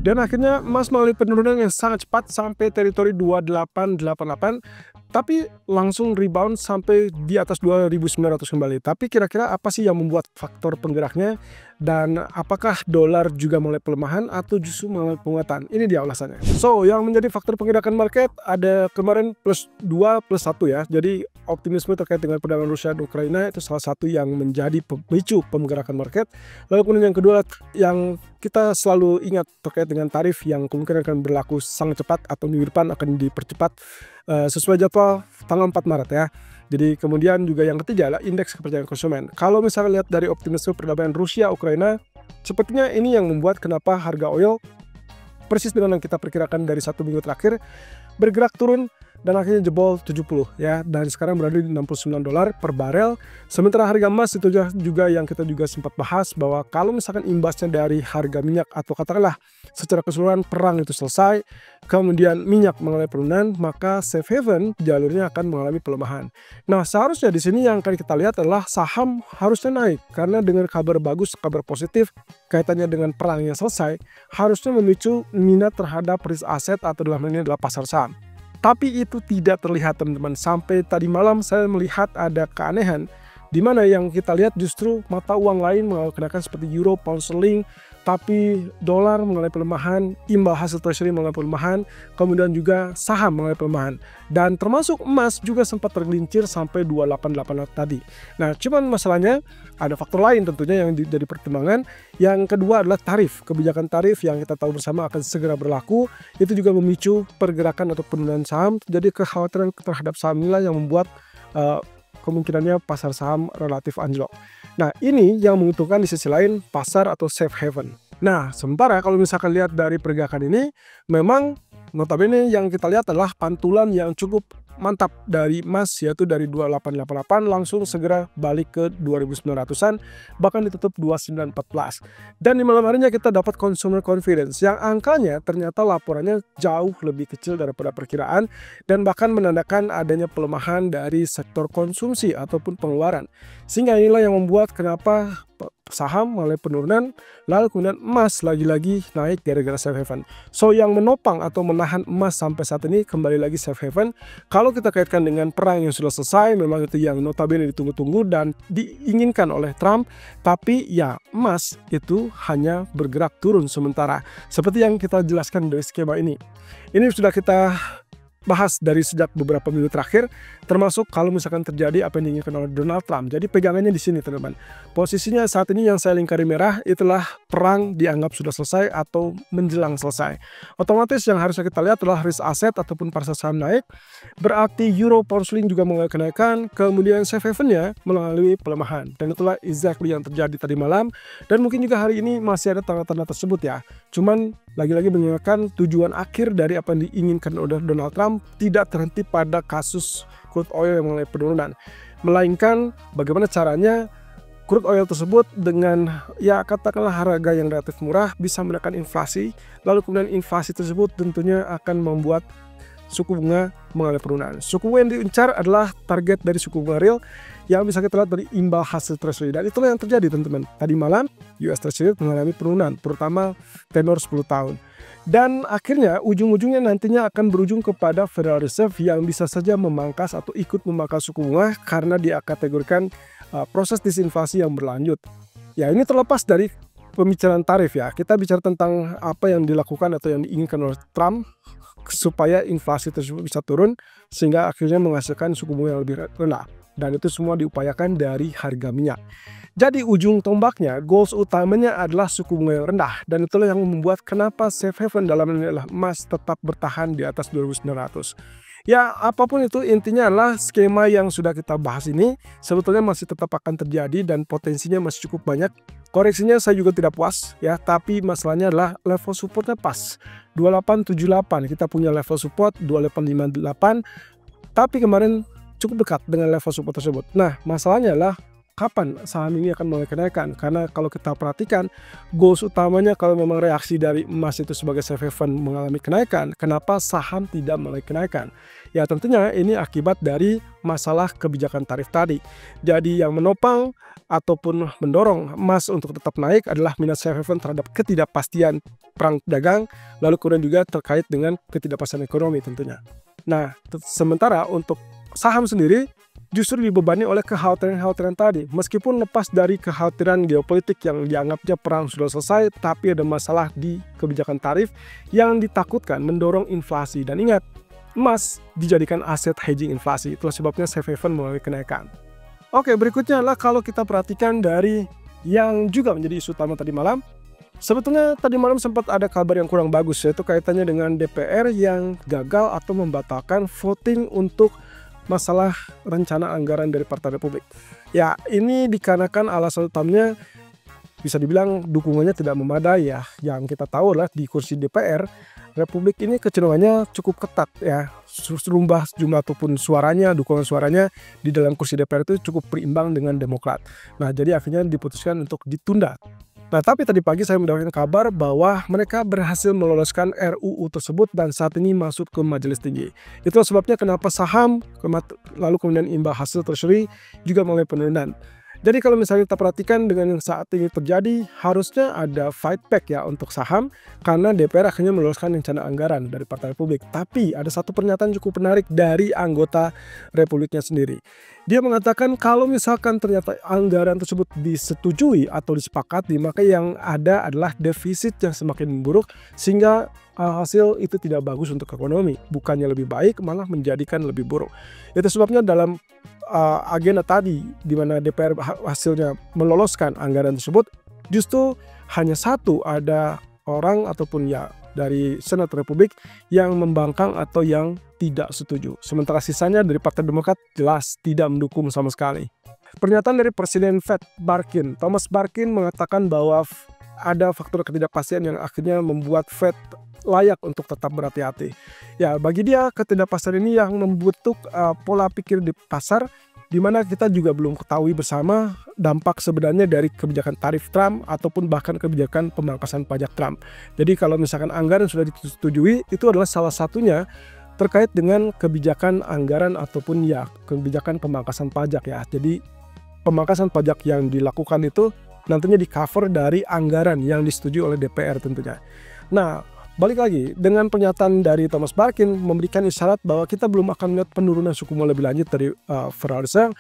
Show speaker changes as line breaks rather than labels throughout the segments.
Dan akhirnya emas melalui penurunan yang sangat cepat sampai teritori 2888, tapi langsung rebound sampai di atas 2.900 kembali. Tapi kira-kira apa sih yang membuat faktor penggeraknya, dan apakah dolar juga mulai pelemahan atau justru mulai penguatan? Ini dia ulasannya. So, yang menjadi faktor penggerakan market ada kemarin plus 2 plus 1 ya. Jadi optimisme terkait dengan perdagangan Rusia dan Ukraina itu salah satu yang menjadi pemicu pemgerakan market. Lalu kemudian yang kedua yang kita selalu ingat terkait dengan tarif yang kemungkinan akan berlaku sangat cepat atau minggu depan akan dipercepat sesuai jadwal tanggal 4 Maret ya. Jadi kemudian juga yang ketiga adalah indeks kepercayaan konsumen. Kalau misalnya lihat dari optimisme perdagangan Rusia Ukraina, sepertinya ini yang membuat kenapa harga oil persis dengan yang kita perkirakan dari 1 minggu terakhir bergerak turun dan akhirnya jebol 70 ya, dan sekarang berada di $69 per barel. Sementara harga emas itu juga yang kita juga sempat bahas bahwa kalau misalkan imbasnya dari harga minyak atau katakanlah secara keseluruhan perang itu selesai, kemudian minyak mengalami penurunan, maka safe haven jalurnya akan mengalami pelemahan. Nah, seharusnya di sini yang akan kita lihat adalah saham harusnya naik karena dengan kabar bagus, kabar positif kaitannya dengan perang yang selesai harusnya memicu minat terhadap risk asset atau dalam hal ini adalah pasar saham. Tapi itu tidak terlihat teman-teman. Sampai tadi malam saya melihat ada keanehan di mana yang kita lihat justru mata uang lain mengalami kenaikan seperti euro, pound sterling, tapi dolar mengalami pelemahan, imbal hasil treasury mengalami pelemahan, kemudian juga saham mengalami pelemahan, dan termasuk emas juga sempat tergelincir sampai 288 tadi. Nah, cuman masalahnya ada faktor lain tentunya yang jadi pertimbangan. Yang kedua adalah tarif, kebijakan tarif yang kita tahu bersama akan segera berlaku. Itu juga memicu pergerakan atau penurunan saham. Jadi kekhawatiran terhadap saham inilah yang membuat kemungkinannya pasar saham relatif anjlok. Nah, ini yang menguntungkan di sisi lain pasar atau safe haven. Nah, sementara kalau misalkan lihat dari pergerakan ini, memang notabene yang kita lihat adalah pantulan yang cukup mantap dari emas, yaitu dari 2888 langsung segera balik ke 2900-an, bahkan ditutup 2914. Dan di malam harinya kita dapat consumer confidence yang angkanya ternyata laporannya jauh lebih kecil daripada perkiraan dan bahkan menandakan adanya pelemahan dari sektor konsumsi ataupun pengeluaran. Sehingga inilah yang membuat kenapa saham mulai penurunan, lalu kemudian emas lagi-lagi naik gara-gara safe haven. So, yang menopang atau menahan emas sampai saat ini kembali lagi safe haven. Kalau kita kaitkan dengan perang yang sudah selesai, memang itu yang notabene ditunggu-tunggu dan diinginkan oleh Trump, tapi ya emas itu hanya bergerak turun sementara. Seperti yang kita jelaskan dari skema ini. Ini sudah kita bahas dari sejak beberapa minggu terakhir, termasuk kalau misalkan terjadi apa yang diinginkan oleh Donald Trump. Jadi pegangannya di sini teman-teman. Posisinya saat ini yang saya lingkari merah itulah perang dianggap sudah selesai atau menjelang selesai. Otomatis yang harusnya kita lihat adalah risk asset ataupun pasar saham naik. Berarti euro pound sterling juga mengalami kenaikan, kemudian safe haven-nya melalui pelemahan. Dan itulah exactly yang terjadi tadi malam. Dan mungkin juga hari ini masih ada tanda-tanda tersebut ya. Cuman lagi-lagi mengingatkan tujuan akhir dari apa yang diinginkan oleh Donald Trump tidak terhenti pada kasus crude oil yang mulai penurunan, melainkan bagaimana caranya crude oil tersebut dengan ya katakanlah harga yang relatif murah bisa menekan inflasi, lalu kemudian inflasi tersebut tentunya akan membuat suku bunga mengalami penurunan. Suku bunga yang diincar adalah target dari suku bunga real yang bisa kita lihat dari imbal hasil treasury, dan itulah yang terjadi teman-teman. Tadi malam US Treasury mengalami penurunan, terutama tenor 10 tahun. Dan akhirnya ujung-ujungnya nantinya akan berujung kepada Federal Reserve yang bisa saja memangkas atau ikut memangkas suku bunga karena dia kategorikan proses disinflasi yang berlanjut. Ya, ini terlepas dari pembicaraan tarif ya. Kita bicara tentang apa yang dilakukan atau yang diinginkan oleh Trump supaya inflasi tersebut bisa turun sehingga akhirnya menghasilkan suku bunga yang lebih rendah. Dan itu semua diupayakan dari harga minyak. Jadi ujung tombaknya, goals utamanya adalah suku bunga yang rendah. Dan itulah yang membuat kenapa safe haven dalam ini adalah emas tetap bertahan di atas 2.900. Ya, apapun itu intinya adalah skema yang sudah kita bahas ini sebetulnya masih tetap akan terjadi dan potensinya masih cukup banyak. Koreksinya saya juga tidak puas ya, tapi masalahnya adalah level supportnya pas. 2878 kita punya level support 2858, tapi kemarin cukup dekat dengan level support tersebut. Nah, masalahnya adalah kapan saham ini akan mulai kenaikan. Karena kalau kita perhatikan, goals utamanya kalau memang reaksi dari emas itu sebagai safe haven mengalami kenaikan, kenapa saham tidak mulai kenaikan? Ya tentunya ini akibat dari masalah kebijakan tarif tadi. Jadi yang menopang ataupun mendorong emas untuk tetap naik adalah minat safe haven terhadap ketidakpastian perang dagang, lalu kemudian juga terkait dengan ketidakpastian ekonomi tentunya. Nah, sementara untuk saham sendiri justru dibebani oleh kekhawatiran-kekhawatiran tadi. Meskipun lepas dari kekhawatiran geopolitik yang dianggapnya perang sudah selesai, tapi ada masalah di kebijakan tarif yang ditakutkan mendorong inflasi. Dan ingat, emas dijadikan aset hedging inflasi. Itulah sebabnya safe haven mulai kenaikan. Oke, berikutnya adalah kalau kita perhatikan dari yang juga menjadi isu utama tadi malam. Sebetulnya tadi malam sempat ada kabar yang kurang bagus, yaitu kaitannya dengan DPR yang gagal atau membatalkan voting untuk masalah rencana anggaran dari Partai Republik. Ya, ini dikarenakan alasan utamanya bisa dibilang dukungannya tidak memadai ya. Yang kita tahu adalah di kursi DPR, Republik ini kecenderungannya cukup ketat ya. Jumlah ataupun suaranya, dukungan suaranya di dalam kursi DPR itu cukup berimbang dengan Demokrat. Nah, jadi akhirnya diputuskan untuk ditunda. Nah, tapi tadi pagi saya mendapatkan kabar bahwa mereka berhasil meloloskan RUU tersebut dan saat ini masuk ke Majelis Tinggi. Itulah sebabnya kenapa saham, lalu kemudian imbal hasil treasury juga mulai penurunan. Jadi kalau misalnya kita perhatikan dengan yang saat ini terjadi, harusnya ada fight back ya untuk saham karena DPR akhirnya meloloskan rencana anggaran dari Partai Republik. Tapi ada satu pernyataan cukup menarik dari anggota Republiknya sendiri. Dia mengatakan kalau misalkan ternyata anggaran tersebut disetujui atau disepakati, maka yang ada adalah defisit yang semakin memburuk sehingga hasil itu tidak bagus untuk ekonomi. Bukannya lebih baik, malah menjadikan lebih buruk. Itu sebabnya dalam agenda tadi di mana DPR hasilnya meloloskan anggaran tersebut, justru hanya satu ada orang ataupun ya dari Senat Republik yang membangkang atau yang tidak setuju. Sementara sisanya dari Partai Demokrat jelas tidak mendukung sama sekali. Pernyataan dari Presiden Fed Thomas Barkin mengatakan bahwa ada faktor ketidakpastian yang akhirnya membuat Fed layak untuk tetap berhati-hati. Ya, bagi dia ketidakpastian ini yang membentuk pola pikir di pasar, di mana kita juga belum ketahui bersama dampak sebenarnya dari kebijakan tarif Trump ataupun bahkan kebijakan pemangkasan pajak Trump. Jadi kalau misalkan anggaran sudah disetujui, itu adalah salah satunya terkait dengan kebijakan anggaran ataupun ya kebijakan pemangkasan pajak ya. Jadi pemangkasan pajak yang dilakukan itu nantinya di cover dari anggaran yang disetujui oleh DPR tentunya. Nah, balik lagi dengan pernyataan dari Thomas Barkin memberikan isyarat bahwa kita belum akan melihat penurunan suku bunga lebih lanjut dari Federal Reserve,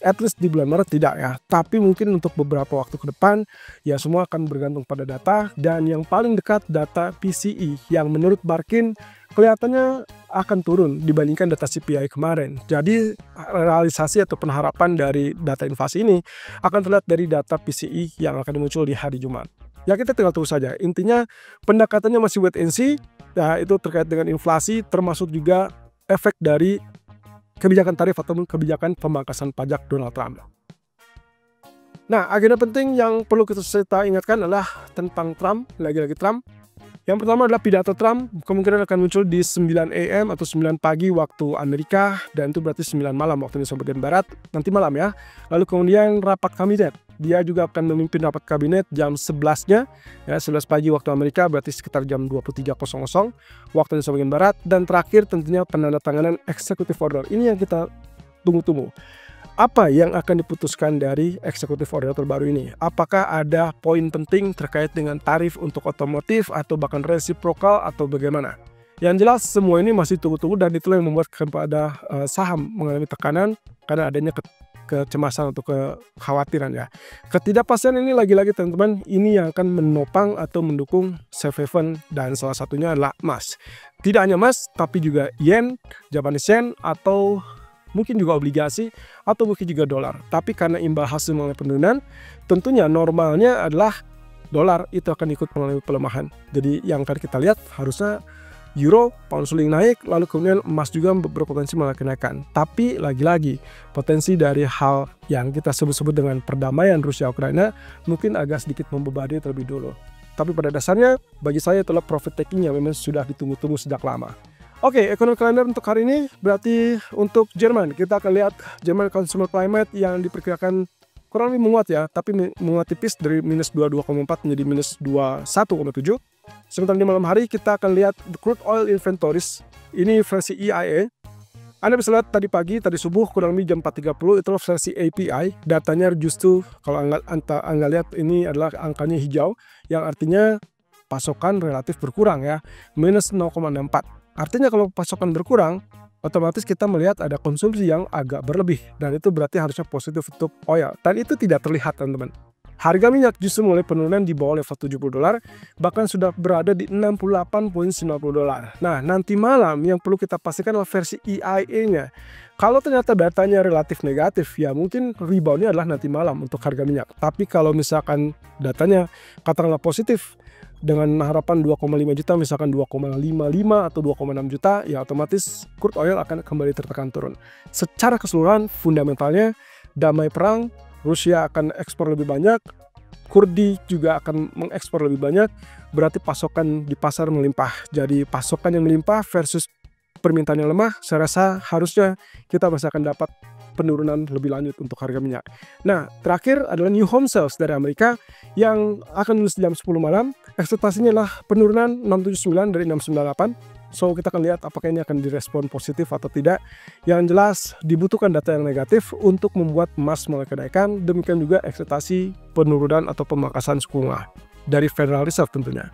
at least di bulan Maret tidak ya. Tapi mungkin untuk beberapa waktu ke depan ya semua akan bergantung pada data, dan yang paling dekat data PCE yang menurut Barkin kelihatannya akan turun dibandingkan data CPI kemarin. Jadi realisasi atau pengharapan dari data inflasi ini akan terlihat dari data PCE yang akan muncul di hari Jumat. Ya kita tinggal tunggu saja. Intinya pendekatannya masih wait and see. Ya, itu terkait dengan inflasi termasuk juga efek dari kebijakan tarif ataupun kebijakan pemangkasan pajak Donald Trump. Nah, agenda penting yang perlu kita ingatkan adalah tentang Trump, lagi-lagi Trump. Yang pertama adalah pidato Trump, kemungkinan akan muncul di 9 AM atau 9 pagi waktu Amerika, dan itu berarti 9 malam waktu Indonesia bagian Barat, nanti malam ya. Lalu kemudian rapat kabinet, dia juga akan memimpin rapat kabinet jam 11-nya, ya 11 pagi waktu Amerika, berarti sekitar jam 23.00 waktu Indonesia bagian Barat. Dan terakhir tentunya penandatanganan executive order, ini yang kita tunggu-tunggu. Apa yang akan diputuskan dari eksekutif order terbaru ini? Apakah ada poin penting terkait dengan tarif untuk otomotif atau bahkan resiprokal atau bagaimana? Yang jelas semua ini masih tunggu-tunggu, dan itulah yang membuat kepada saham mengalami tekanan karena adanya kecemasan atau kekhawatiran ya. Ketidakpastian ini lagi-lagi teman-teman, ini yang akan menopang atau mendukung safe haven, dan salah satunya adalah emas. Tidak hanya emas tapi juga yen, Japanese yen, atau mungkin juga obligasi, atau mungkin juga dolar. Tapi karena imbal hasil mengalami penurunan, tentunya normalnya adalah dolar itu akan ikut mengalami pelemahan. Jadi yang akan kita lihat harusnya euro, pound sterling naik, lalu kemudian emas juga berpotensi mengalami kenaikan. Tapi lagi-lagi potensi dari hal yang kita sebut-sebut dengan perdamaian Rusia-Ukraina mungkin agak sedikit membebani terlebih dulu. Tapi pada dasarnya bagi saya itulah profit taking yang memang sudah ditunggu-tunggu sejak lama. Oke, ekonomi kalender untuk hari ini berarti untuk Jerman kita akan lihat German Consumer Climate yang diperkirakan kurang lebih menguat ya, tapi menguat tipis dari minus 22,4 menjadi minus 21,7. Sementara di malam hari kita akan lihat the crude oil inventories, ini versi EIA. Anda bisa lihat tadi pagi, tadi subuh kurang lebih jam 4.30 itu versi API. Datanya justru kalau Anda lihat ini adalah angkanya hijau, yang artinya pasokan relatif berkurang ya, minus 0,64. Artinya kalau pasokan berkurang, otomatis kita melihat ada konsumsi yang agak berlebih, dan itu berarti harusnya positif untuk oil. Dan itu tidak terlihat teman-teman. Harga minyak justru mulai penurunan di bawah level $70, bahkan sudah berada di $68.90. Nah, nanti malam yang perlu kita pastikan adalah versi EIA-nya. Kalau ternyata datanya relatif negatif, ya mungkin reboundnya adalah nanti malam untuk harga minyak. Tapi kalau misalkan datanya katakanlah positif, dengan harapan 2,5 juta, misalkan 2,55 atau 2,6 juta, ya otomatis crude oil akan kembali tertekan turun. Secara keseluruhan, fundamentalnya damai perang, Rusia akan ekspor lebih banyak, Kurdi juga akan mengekspor lebih banyak, berarti pasokan di pasar melimpah. Jadi pasokan yang melimpah versus permintaan yang lemah, saya rasa harusnya kita masih akan dapat penurunan lebih lanjut untuk harga minyak. Nah, terakhir adalah new home sales dari Amerika yang akan rilis jam 10 malam. Ekspektasinya adalah penurunan 679 dari 698. So, kita akan lihat apakah ini akan direspon positif atau tidak. Yang jelas, dibutuhkan data yang negatif untuk membuat emas mulai kenaikan. Demikian juga ekspektasi penurunan atau pemangkasan suku bunga dari Federal Reserve tentunya.